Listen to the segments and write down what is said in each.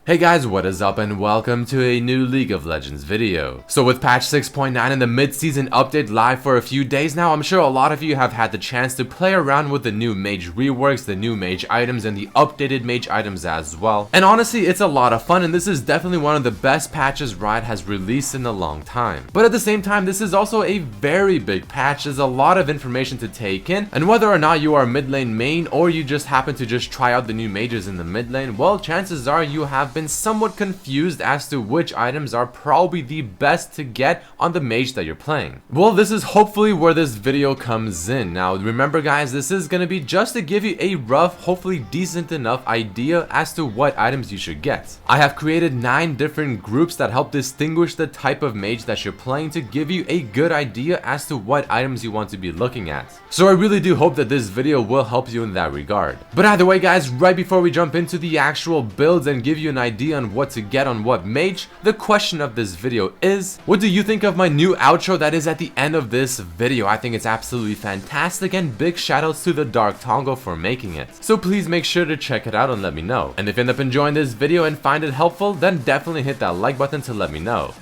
Hey guys, what is up and welcome to a new League of Legends video. So with patch 6.9 and the mid-season update live for a few days now, I'm sure a lot of you have had the chance to play around with the new Mage reworks, the new Mage items, and the updated Mage items as well. And honestly, it's a lot of fun, and this is definitely one of the best patches Riot has released in a long time. But at the same time, this is also a very big patch. There's a lot of information to take in, and whether or not you are mid lane main or you just happen to just try out the new mages in the mid lane, well, chances are you have been somewhat confused as to which items are probably the best to get on the mage that you're playing. Well, this is hopefully where this video comes in. Now remember guys, this is going to be just to give you a rough, hopefully decent enough idea as to what items you should get. I have created 9 different groups that help distinguish the type of mage that you're playing to give you a good idea as to what items you want to be looking at. So I really do hope that this video will help you in that regard. But either way guys, right before we jump into the actual builds and give you an idea on what to get on what mage, the question of this video is, what do you think of my new outro that is at the end of this video? I think it's absolutely fantastic, and big shoutouts to the Dark Tongo for making it. So please make sure to check it out and let me know. And if you end up enjoying this video and find it helpful, then definitely hit that like button to let me know.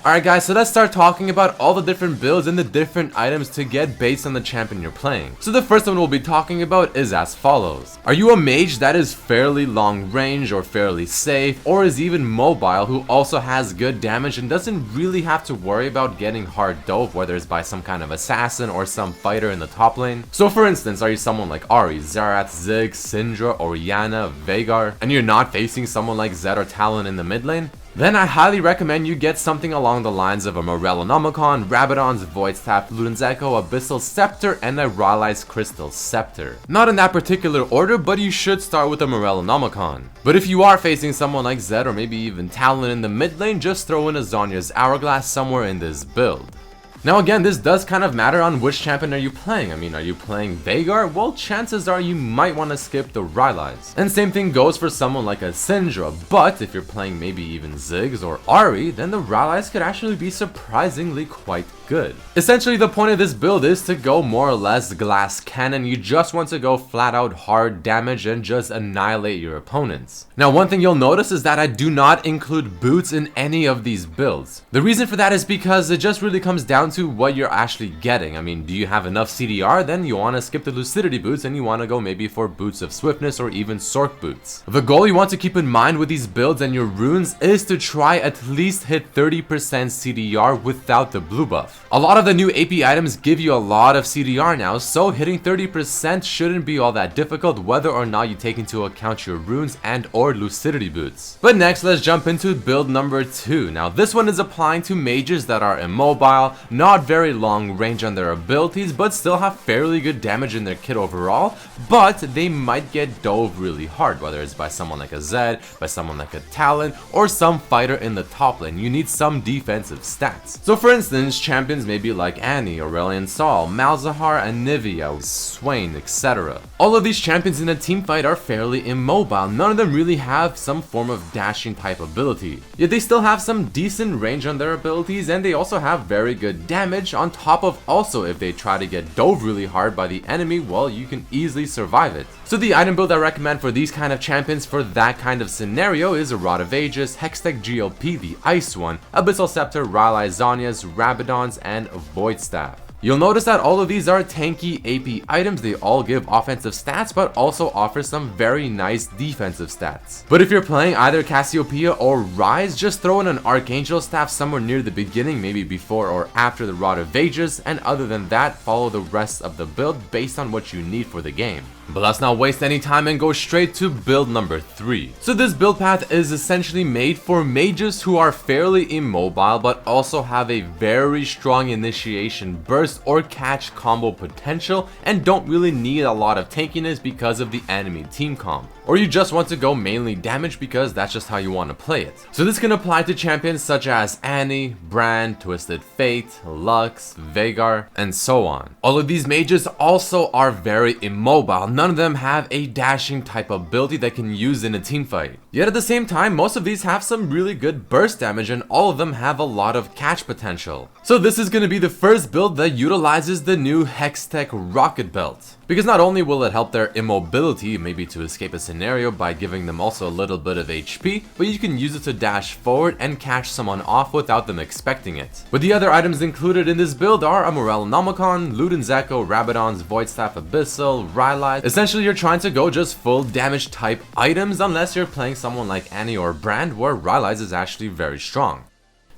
Alright guys, so let's start talking about all the different builds and the different items to get based on the champion you're playing. So the first one we'll be talking about is as follows. Are you a mage that is fairly long range or fairly safe, or is even mobile, who also has good damage and doesn't really have to worry about getting hard dove, whether it's by some kind of assassin or some fighter in the top lane? So for instance, are you someone like Ahri, Xerath, Ziggs, Syndra, Orianna, Veigar, and you're not facing someone like Zed or Talon in the mid lane? Then I highly recommend you get something along the lines of a Morellonomicon, Rabadon's Void Staff, Luden's Echo, Abyssal Scepter, and a Rylai's Crystal Scepter. Not in that particular order, but you should start with a Morellonomicon. But if you are facing someone like Zed or maybe even Talon in the mid lane, just throw in a Zhonya's Hourglass somewhere in this build. Now again, this does kind of matter on which champion are you playing. I mean, are you playing Veigar? Well, chances are you might want to skip the Rylai's. And same thing goes for someone like a Syndra, but if you're playing maybe even Ziggs or Ahri, then the Rylai's could actually be surprisingly quite good. Essentially, the point of this build is to go more or less glass cannon. You just want to go flat out hard damage and just annihilate your opponents. Now, one thing you'll notice is that I do not include boots in any of these builds. The reason for that is because it just really comes down to what you're actually getting. I mean, do you have enough CDR? Then you want to skip the Lucidity boots and you want to go maybe for boots of swiftness or even Sork boots. The goal you want to keep in mind with these builds and your runes is to try at least hit 30% CDR without the blue buff. A lot of the new AP items give you a lot of CDR now, so hitting 30% shouldn't be all that difficult whether or not you take into account your runes and or Lucidity boots. But next, let's jump into build number 2. Now this one is applying to mages that are immobile, not very long range on their abilities, but still have fairly good damage in their kit overall, but they might get dove really hard, whether it's by someone like a Zed, by someone like a Talon, or some fighter in the top lane. You need some defensive stats. So for instance, champions maybe like Annie, Aurelion Sol, Malzahar, Anivia, Swain, etc. All of these champions in a team fight are fairly immobile. None of them really have some form of dashing type ability. Yet they still have some decent range on their abilities, and they also have very good damage on top of also if they try to get dove really hard by the enemy, well, you can easily survive it. So the item build I recommend for these kind of champions for that kind of scenario is a Rod of Aegis, Hextech GLP, the Ice one, Abyssal Scepter, Rylai Zhonya's, Rabadon's, and Void Staff. You'll notice that all of these are tanky AP items. They all give offensive stats but also offer some very nice defensive stats. But if you're playing either Cassiopeia or Ryze, just throw in an Archangel Staff somewhere near the beginning, maybe before or after the Rod of Aegis, and other than that, follow the rest of the build based on what you need for the game. But let's not waste any time and go straight to build number 3. So this build path is essentially made for mages who are fairly immobile but also have a very strong initiation burst or catch combo potential and don't really need a lot of tankiness because of the enemy team comp. Or you just want to go mainly damage because that's just how you want to play it. So this can apply to champions such as Annie, Brand, Twisted Fate, Lux, Veigar, and so on. All of these mages also are very immobile. None of them have a dashing type ability that can use in a team fight. Yet at the same time, most of these have some really good burst damage and all of them have a lot of catch potential. So this is going to be the first build that utilizes the new Hextech Rocket Belt. Because not only will it help their immobility, maybe to escape a scenario by giving them also a little bit of HP, but you can use it to dash forward and catch someone off without them expecting it. But the other items included in this build are a Morellonomicon, Luden's Echo, Rabadon's Voidstaff Abyssal, Rylai's. Essentially you're trying to go just full damage type items unless you're playing someone like Annie or Brand where Rylai's is actually very strong.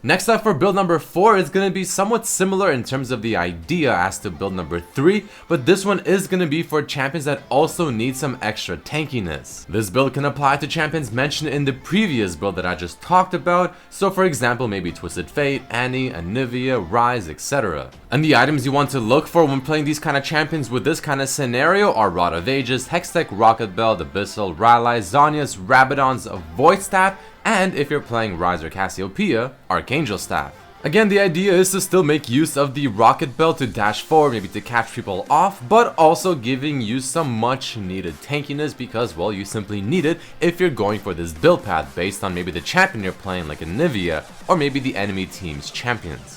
Next up for build number 4 is going to be somewhat similar in terms of the idea as to build number 3, but this one is going to be for champions that also need some extra tankiness. This build can apply to champions mentioned in the previous build that I just talked about, so for example maybe Twisted Fate, Annie, Anivia, Ryze, etc. And the items you want to look for when playing these kind of champions with this kind of scenario are Rod of Ages, Hextech Rocket Belt, Abyssal, Rylai, Zhonya's, Rabadon's Voidstaff, and if you're playing Ryze or Cassiopeia, Archangel Staff. Again, the idea is to still make use of the Rocket Belt to dash forward, maybe to catch people off, but also giving you some much needed tankiness because, well, you simply need it if you're going for this build path based on maybe the champion you're playing like Anivia, or maybe the enemy team's champions.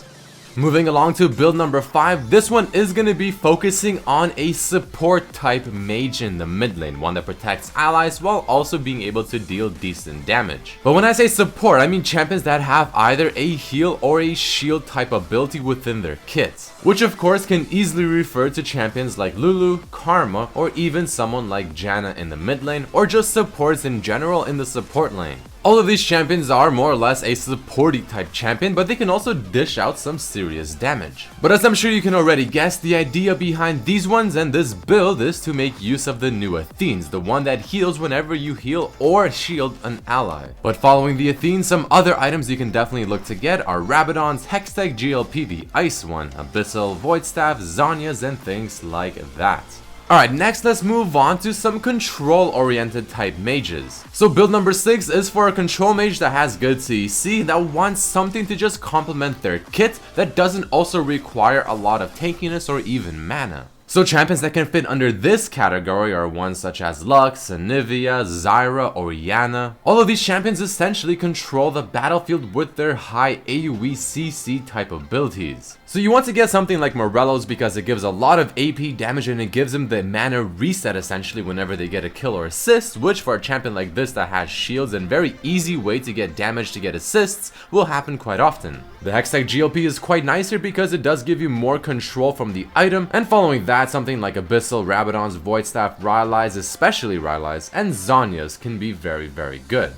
Moving along to build number 5, this one is going to be focusing on a support type mage in the mid lane, one that protects allies while also being able to deal decent damage. But when I say support, I mean champions that have either a heal or a shield type ability within their kits, which of course can easily refer to champions like Lulu, Karma, or even someone like Janna in the mid lane, or just supports in general in the support lane. All of these champions are more or less a supporty type champion, but they can also dish out some serious damage. But as I'm sure you can already guess, the idea behind these ones and this build is to make use of the new Athenes, the one that heals whenever you heal or shield an ally. But following the Athenes, some other items you can definitely look to get are Rabadon's, Hextech GLP, the Ice one, Abyssal, Voidstaff, Zhonya's, and things like that. Alright, next let's move on to some control-oriented type mages. So build number 6 is for a control mage that has good CC that wants something to just complement their kit that doesn't also require a lot of tankiness or even mana. So champions that can fit under this category are ones such as Lux, Anivia, Zyra, Orianna. All of these champions essentially control the battlefield with their high AoE CC type abilities. So you want to get something like Morello's because it gives a lot of AP damage and it gives them the mana reset essentially whenever they get a kill or assist, which for a champion like this that has shields and very easy way to get damage to get assists will happen quite often. The Hextech GLP is quite nice here because it does give you more control from the item, and following that something like Abyssal, Rabadon's, Voidstaff, Rylai's, especially Rylai's, and Zhonya's can be very good.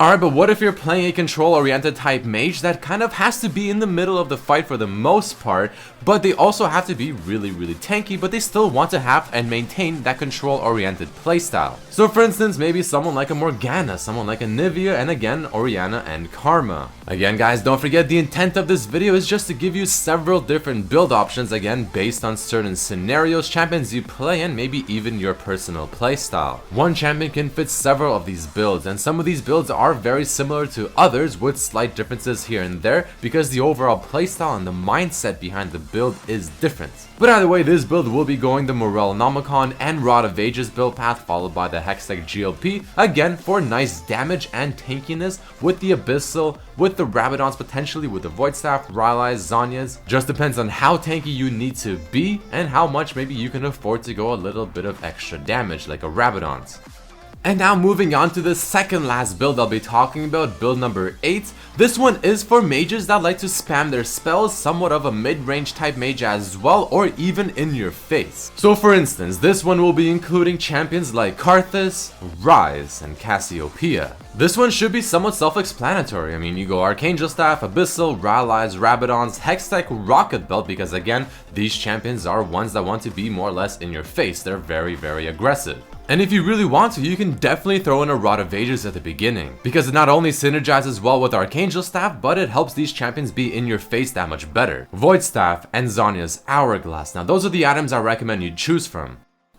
Alright, but what if you're playing a control-oriented type mage that kind of has to be in the middle of the fight for the most part, but they also have to be really tanky, but they still want to have and maintain that control-oriented playstyle. So for instance, maybe someone like a Morgana, someone like Anivia, and again, Orianna and Karma. Again guys, don't forget the intent of this video is just to give you several different build options, again, based on certain scenarios, champions you play, and maybe even your personal playstyle. One champion can fit several of these builds, and some of these builds are very similar to others with slight differences here and there because the overall playstyle and the mindset behind the build is different. But either way, this build will be going the Morellonomicon and Rod of Ages build path followed by the Hextech GLP, again for nice damage and tankiness with the Abyssal, with the Rabadons potentially, with the Voidstaff, Rylai's, Zhonya's. Just depends on how tanky you need to be and how much maybe you can afford to go a little bit of extra damage like a Rabadon's. And now moving on to the second last build I'll be talking about, build number 8. This one is for mages that like to spam their spells, somewhat of a mid-range type mage as well, or even in your face. So for instance, this one will be including champions like Karthus, Ryze, and Cassiopeia. This one should be somewhat self-explanatory. I mean, you go Archangel Staff, Abyssal, Rylai's, Rabadon's, Hextech, Rocket Belt, because again, these champions are ones that want to be more or less in your face. They're very aggressive. And if you really want to, you can definitely throw in a Rod of Ages at the beginning, because it not only synergizes well with Archangel Staff, but it helps these champions be in your face that much better. Voidstaff and Zhonya's Hourglass. Now those are the items I recommend you choose from.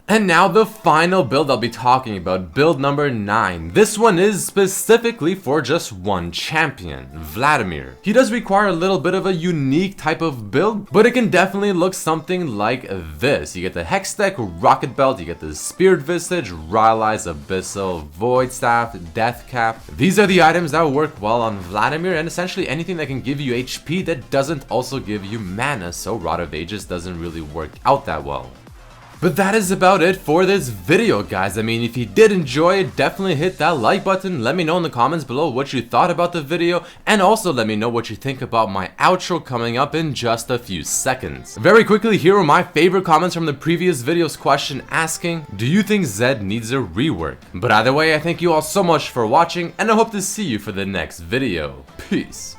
And now the final build I'll be talking about, build number 9. This one is specifically for just one champion, Vladimir. He does require a little bit of a unique type of build, but it can definitely look something like this. You get the Hex Deck, Rocket Belt, you get the Spirit Visage, Rylai's Abyssal, Void Staff, Death Cap. These are the items that work well on Vladimir, and essentially anything that can give you HP that doesn't also give you mana, so Rod of Ages doesn't really work out that well. But that is about it for this video, guys. I mean, if you did enjoy it, definitely hit that like button. Let me know in the comments below what you thought about the video, and also let me know what you think about my outro coming up in just a few seconds. Very quickly, here are my favorite comments from the previous video's question asking, do you think Zed needs a rework? But either way, I thank you all so much for watching, and I hope to see you for the next video. Peace.